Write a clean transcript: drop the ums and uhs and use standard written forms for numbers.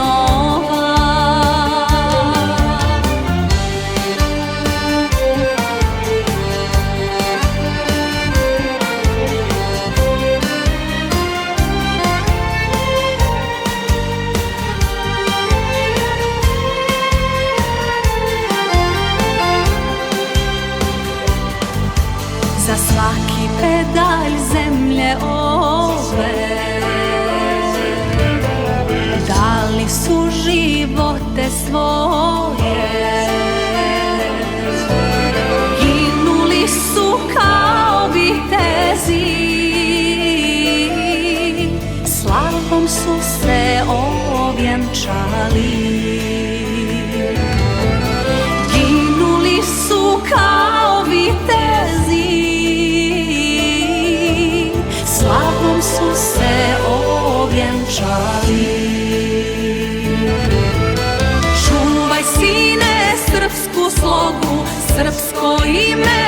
snova. Za svaki pedalj zemlje ove dali su živote svoje, ginuli su kao vitezi, slavom su se ovjenčali. Ginuli su kao vitezi, slavom su se ovjenčali. Čuvaj, sine, srpsku slogu, srpsko ime